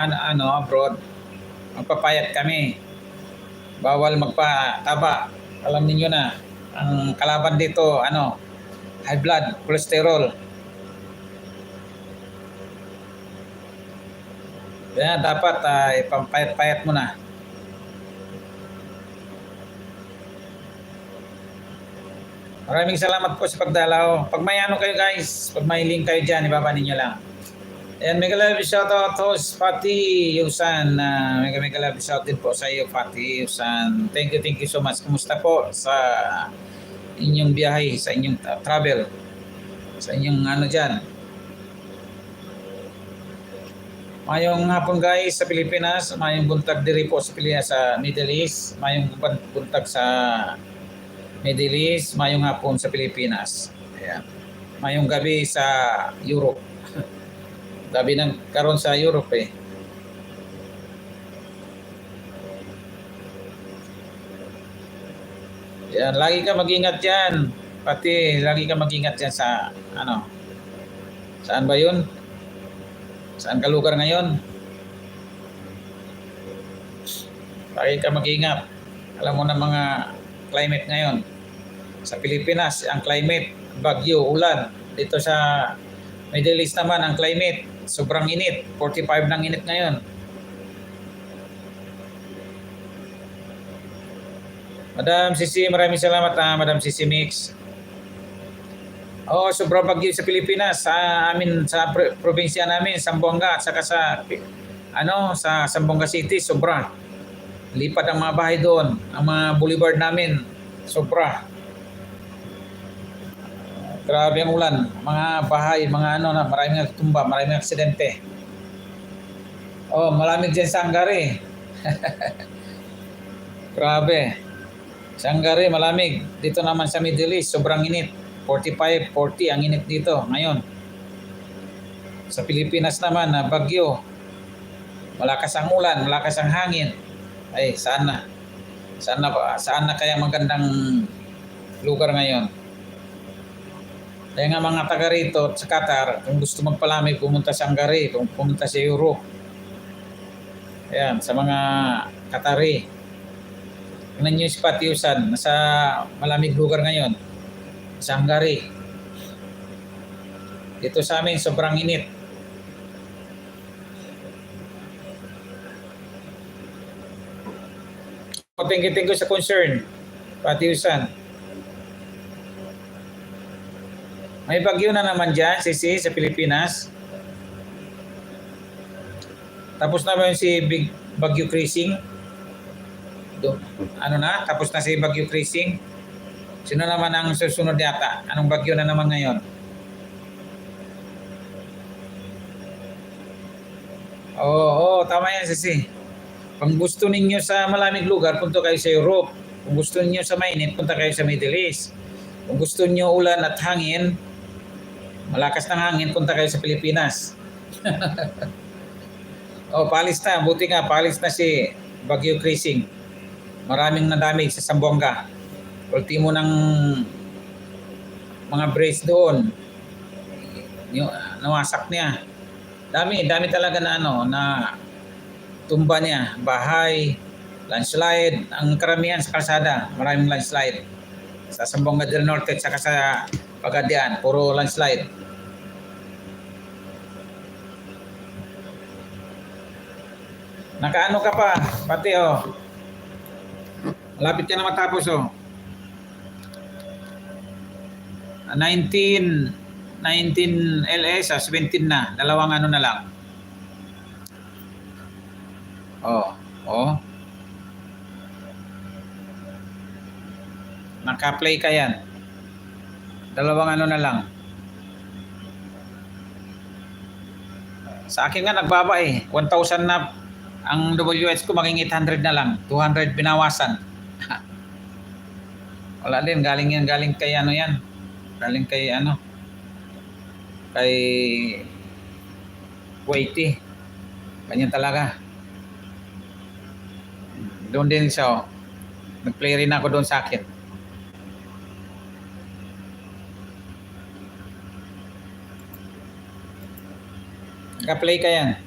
abroad, magpapayat kami. Bawal magpataba. Alam niyo na, ang kalaban dito, high blood, cholesterol. Kaya dapat ipampayat-payat mo na. Maraming salamat po sa pagdalaw. Pag may kayo guys, pag may link kayo dyan, ibaba ninyo lang. And mega love shoutout to Fatty Yusan. Mega love shout din po sa iyo, Fatty Yusan. Thank you so much. Kumusta po sa inyong biyahe, sa inyong travel, sa inyong dyan. Mayong hapon guys sa Pilipinas, mayong buntag diri po sa Pilipinas sa Middle East, mayong buntag sa Middle East, mayong hapon sa Pilipinas. Ayan. Mayong gabi sa Europe. Gabi ng karon sa Europe eh. Yan, lagi ka mag-ingat diyan. Pati lagi ka mag-ingat diyan sa Saan ba 'yun? Saan ka lugar ngayon? Lagi ka mag-ingat. Alam mo na mga climate ngayon. Sa Pilipinas, ang climate, bagyo, ulan. Dito sa Middle East naman, ang climate, sobrang init. 45 ng init ngayon. Madam Sisi, maraming salamat Madam Sisi Mix. Sobrang bagyo sa Pilipinas, sa probinsya namin, Zamboanga, at saka sa Zamboanga City, sobra. Lipat ang mga bahay doon, ang mga boulevard namin, sobra. Grabe ang ulan, mga bahay, maraming nagtumba, maraming aksidente. Malamig dyan sa Hungary. Grabe. Sa Hungary, malamig. Dito naman sa Middle East, sobrang init. 45, 40 ang init dito ngayon. Sa Pilipinas naman, bagyo. Malakas ang ulan, malakas ang hangin. Ay, saan na kaya magandang lugar ngayon? Kaya nga mga taga rito sa Qatar, kung gusto magpalamig, pumunta sa Hungary, pumunta sa Europe. Ayan, sa mga Qatari. Tingnan nyo yung Patiusan, nasa malamig lugar ngayon. Sa Hungary. Dito sa amin, sobrang init. Thank you sa concern, Patiusan. May bagyo na naman dyan, Sisi, sa Pilipinas. Tapos na ba yung si Bagyo Crising? Tapos na si Bagyo Crising? Sino naman ang susunod yata? Anong bagyo na naman ngayon? Tama yan, Sisi. Kung gusto ninyo sa malamig lugar, punta kayo sa Europe. Kung gusto niyo sa mainit, punta kayo sa Middle East. Kung gusto niyo ulan at hangin, malakas ng hangin, punta kayo sa Pilipinas. Paalis na. Buti nga, paalis na si Bagyo Crising. Maraming nadamage sa Zamboanga. Ultimo ng mga brace doon. Nawasak niya. Dami talaga na tumba niya. Bahay, landslide. Ang karamihan sa kalsada, maraming landslide. Sa Zamboanga del Norte at saka sa Pagadian, puro landslide. Nakaano ka pa, pati malapit ka na matapos 19 LS, 17 na. Dalawang na lang. Naka-play ka yan. Dalawang na lang. Sa akin nga nagbaba 1,000 na. Ang WH ko maging 800 na lang. 200 binawasan. Wala din. Galing kay yan. Galing kay kay Kuwaiti. Ganyan talaga. Doon din siya. Nag-play rin ako doon sa akin. Naka-play ka yan.